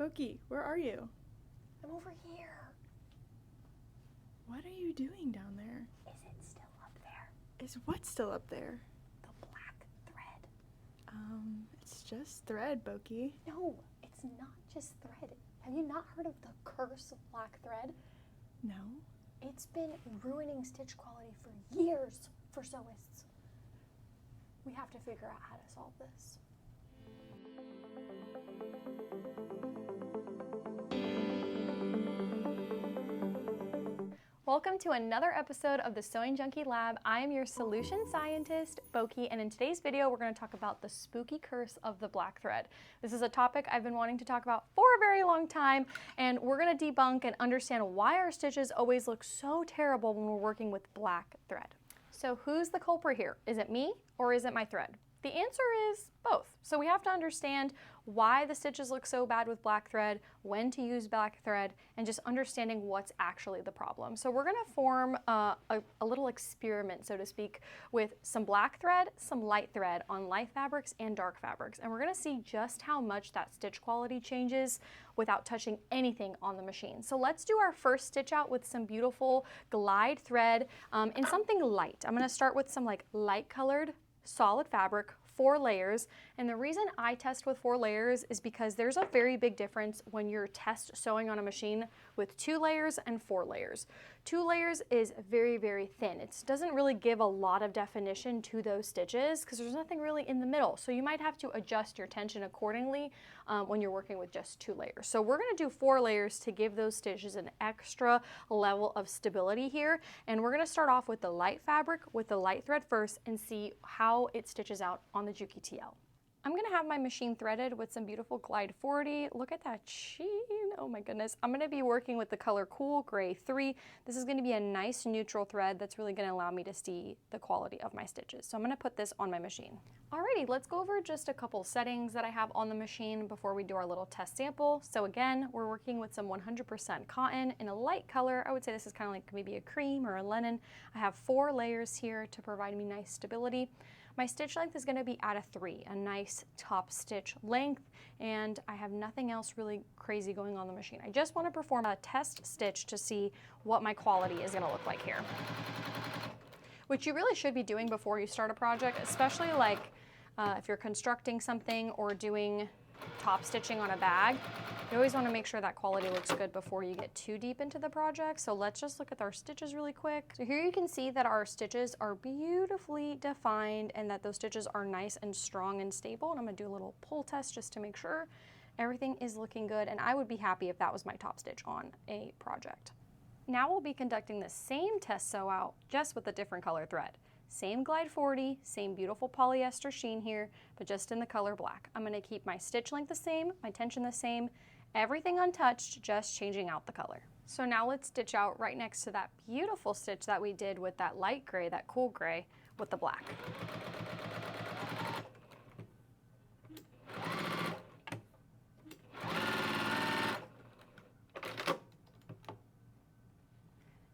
Boki, where are you? I'm over here. What are you doing down there? Is it still up there? Is what still up there? The black thread. It's just thread, Boki. No, it's not just thread. Have you not heard of the curse of black thread? No. It's been ruining stitch quality for years for sewists. We have to figure out how to solve this. Welcome to another episode of the Sewing Junkie Lab. I am your solution scientist, Boki, and in today's video, we're going to talk about the spooky curse of the black thread. This is a topic I've been wanting to talk about for a very long time, and we're going to debunk and understand why our stitches always look so terrible when we're working with black thread. So who's the culprit here? Is it me or is it my thread? The answer is both. So we have to understand why the stitches look so bad with black thread, when to use black thread, and just understanding what's actually the problem. So we're gonna form a little experiment, so to speak, with some black thread, some light thread on light fabrics and dark fabrics. And we're gonna see just how much that stitch quality changes without touching anything on the machine. So let's do our first stitch out with some beautiful glide thread in something light. I'm gonna start with some like light colored solid fabric, 4 layers, and the reason I test with 4 layers is because there's a very big difference when you're test sewing on a machine with 2 layers and 4 layers. 2 layers is very, very thin. It doesn't really give a lot of definition to those stitches because there's nothing really in the middle. So you might have to adjust your tension accordingly when you're working with just 2 layers. So we're gonna do 4 layers to give those stitches an extra level of stability here. And we're gonna start off with the light fabric with the light thread first and see how it stitches out on the Juki TL. I'm gonna have my machine threaded with some beautiful Glide 40. Look at that sheen, oh my goodness. I'm gonna be working with the color Cool Gray 3. This is gonna be a nice neutral thread that's really gonna allow me to see the quality of my stitches. So I'm gonna put this on my machine. Alrighty, let's go over just a couple settings that I have on the machine before we do our little test sample. So again, we're working with some 100% cotton in a light color. I would say this is kind of like maybe a cream or a linen. I have 4 layers here to provide me nice stability. My stitch length is going to be at a 3, a nice top stitch length, and I have nothing else really crazy going on the machine. I just want to perform a test stitch to see what my quality is going to look like here. Which you really should be doing before you start a project, especially like if you're constructing something or doing top stitching on a bag. You always want to make sure that quality looks good before you get too deep into the project. So let's just look at our stitches really quick. So here you can see that our stitches are beautifully defined and that those stitches are nice and strong and stable. And I'm going to do a little pull test just to make sure everything is looking good. And I would be happy if that was my top stitch on a project. Now we'll be conducting the same test sew out just with a different color thread. Same Glide 40, same beautiful polyester sheen here, but just in the color black. I'm going to keep my stitch length the same, my tension the same, everything untouched, just changing out the color. So now let's stitch out right next to that beautiful stitch that we did with that light gray, that cool gray, with the black.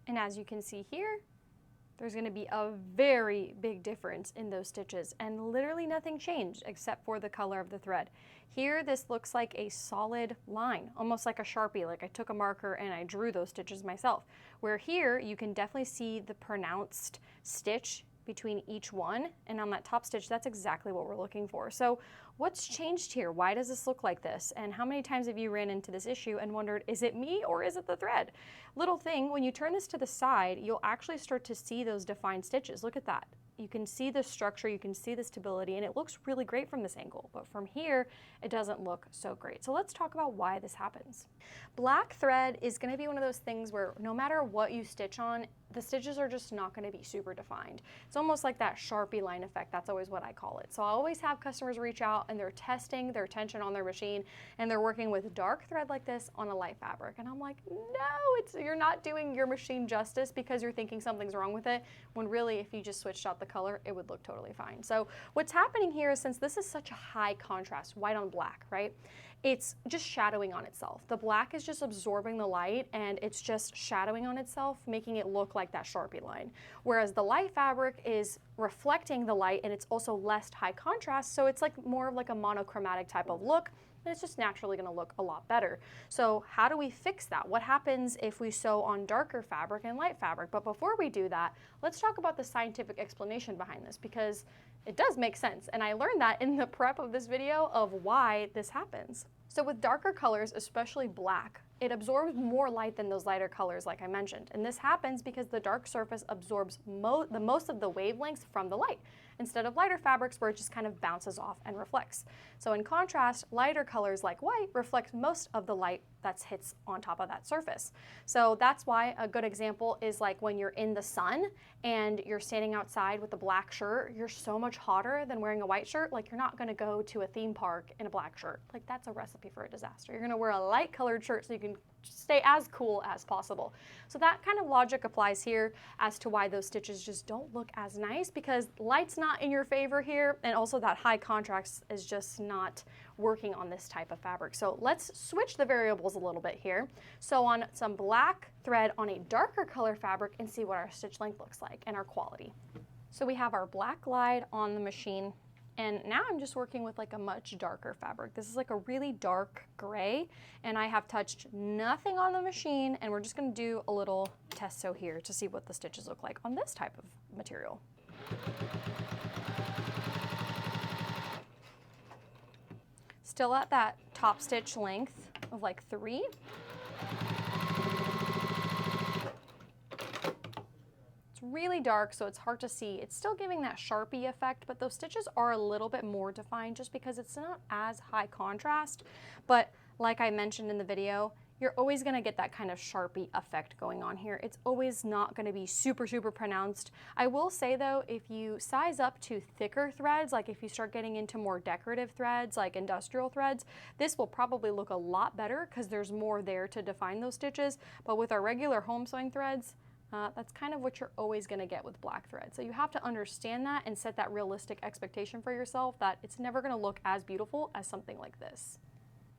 And as you can see here, there's going to be a very big difference in those stitches, and literally nothing changed except for the color of the thread. Here, this looks like a solid line, almost like a Sharpie, like I took a marker and I drew those stitches myself. Where here, you can definitely see the pronounced stitch between each one, and on that top stitch, that's exactly what we're looking for. So what's changed here? Why does this look like this? And how many times have you ran into this issue and wondered, is it me or is it the thread? Little thing, when you turn this to the side, you'll actually start to see those defined stitches. Look at that. You can see the structure, you can see the stability, and it looks really great from this angle. But from here, it doesn't look so great. So let's talk about why this happens. Black thread is going to be one of those things where no matter what you stitch on, the stitches are just not going to be super defined. It's almost like that Sharpie line effect. That's always what I call it. So I always have customers reach out and they're testing their tension on their machine and they're working with dark thread like this on a light fabric. And I'm like, no, you're not doing your machine justice because you're thinking something's wrong with it, when really if you just switched out the color, it would look totally fine. So what's happening here is, since this is such a high contrast, white on black, right? It's just shadowing on itself. The black is just absorbing the light and it's just shadowing on itself, making it look like that Sharpie line. Whereas the light fabric is reflecting the light and it's also less high contrast, so it's like more of like a monochromatic type of look. And it's just naturally going to look a lot better. So how do we fix that? What happens if we sew on darker fabric and light fabric? But before we do that, let's talk about the scientific explanation behind this, because it does make sense. And I learned that in the prep of this video of why this happens. So with darker colors, especially black, it absorbs more light than those lighter colors like I mentioned. And this happens because the dark surface absorbs the most of the wavelengths from the light, instead of lighter fabrics where it just kind of bounces off and reflects. So in contrast, lighter colors like white reflect most of the light that hits on top of that surface. So that's why a good example is like when you're in the sun and you're standing outside with a black shirt, you're so much hotter than wearing a white shirt. Like, you're not gonna go to a theme park in a black shirt. Like, that's a recipe for a disaster. You're gonna wear a light colored shirt so you can stay as cool as possible. So that kind of logic applies here as to why those stitches just don't look as nice, because light's not in your favor here, and also that high contrast is just not working on this type of fabric. So let's switch the variables a little bit here. So on some black thread on a darker color fabric and see what our stitch length looks like and our quality. So we have our black glide on the machine, and now I'm just working with like a much darker fabric. This is like a really dark gray, and I have touched nothing on the machine, and we're just gonna do a little test sew here to see what the stitches look like on this type of material. Still at that top stitch length of like 3. It's really dark, so it's hard to see. It's still giving that Sharpie effect, but those stitches are a little bit more defined just because it's not as high contrast. But like I mentioned in the video, you're always gonna get that kind of Sharpie effect going on here. It's always not gonna be super, super pronounced. I will say though, if you size up to thicker threads, like if you start getting into more decorative threads, like industrial threads, this will probably look a lot better because there's more there to define those stitches. But with our regular home sewing threads, that's kind of what you're always gonna get with black thread. So you have to understand that and set that realistic expectation for yourself that it's never gonna look as beautiful as something like this.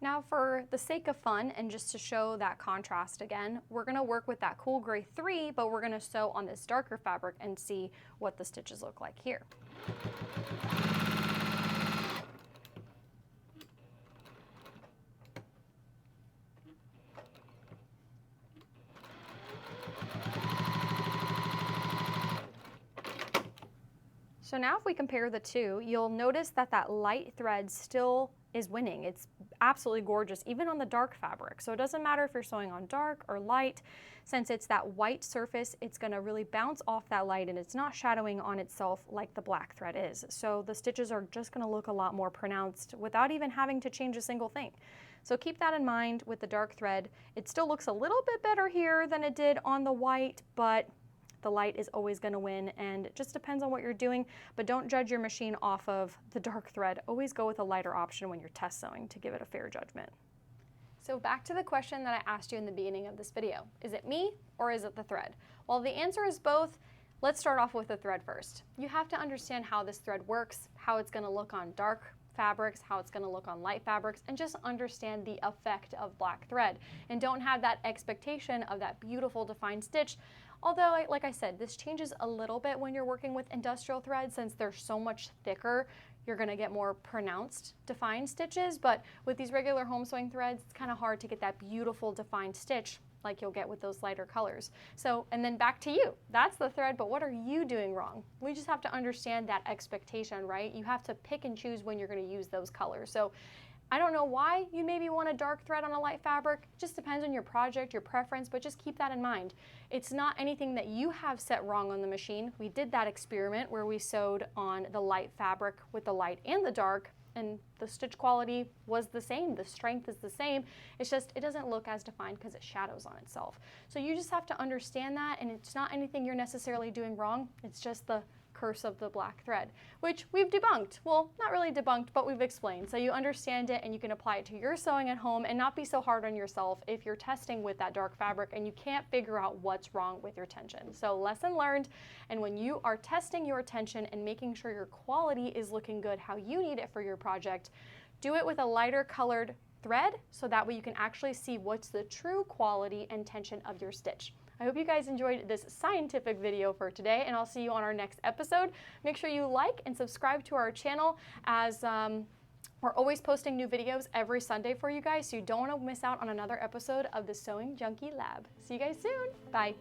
Now, for the sake of fun and just to show that contrast again, we're gonna work with that cool gray 3, but we're gonna sew on this darker fabric and see what the stitches look like here. So now if we compare the two, you'll notice that that light thread still is winning. It's absolutely gorgeous, even on the dark fabric. So it doesn't matter if you're sewing on dark or light. Since it's that white surface, it's gonna really bounce off that light and it's not shadowing on itself like the black thread is. So the stitches are just gonna look a lot more pronounced without even having to change a single thing. So keep that in mind with the dark thread. It still looks a little bit better here than it did on the white, but the light is always going to win, and it just depends on what you're doing. But don't judge your machine off of the dark thread. Always go with a lighter option when you're test sewing to give it a fair judgment. So back to the question that I asked you in the beginning of this video. Is it me or is it the thread? Well, the answer is both. Let's start off with the thread first. You have to understand how this thread works, how it's going to look on dark fabrics, how it's going to look on light fabrics, and just understand the effect of black thread. And don't have that expectation of that beautiful defined stitch. Although, like I said, this changes a little bit when you're working with industrial threads since they're so much thicker. You're gonna get more pronounced defined stitches, but with these regular home sewing threads, it's kind of hard to get that beautiful defined stitch like you'll get with those lighter colors. So, and then back to you. That's the thread, but what are you doing wrong? We just have to understand that expectation, right? You have to pick and choose when you're gonna use those colors. So I don't know why you maybe want a dark thread on a light fabric. It just depends on your project, your preference, but just keep that in mind. It's not anything that you have set wrong on the machine. We did that experiment where we sewed on the light fabric with the light and the dark, and the stitch quality was the same. The strength is the same. It's just, it doesn't look as defined because it shadows on itself. So you just have to understand that, and it's not anything you're necessarily doing wrong. It's just the curse of the black thread, which we've debunked. Well, not really debunked, but we've explained. So you understand it and you can apply it to your sewing at home and not be so hard on yourself if you're testing with that dark fabric and you can't figure out what's wrong with your tension. So lesson learned, and when you are testing your tension and making sure your quality is looking good how you need it for your project, do it with a lighter colored thread so that way you can actually see what's the true quality and tension of your stitch. I hope you guys enjoyed this scientific video for today, and I'll see you on our next episode. Make sure you like and subscribe to our channel, as we're always posting new videos every Sunday for you guys, so you don't want to miss out on another episode of the Sewing Junkie Lab. See you guys soon. Bye.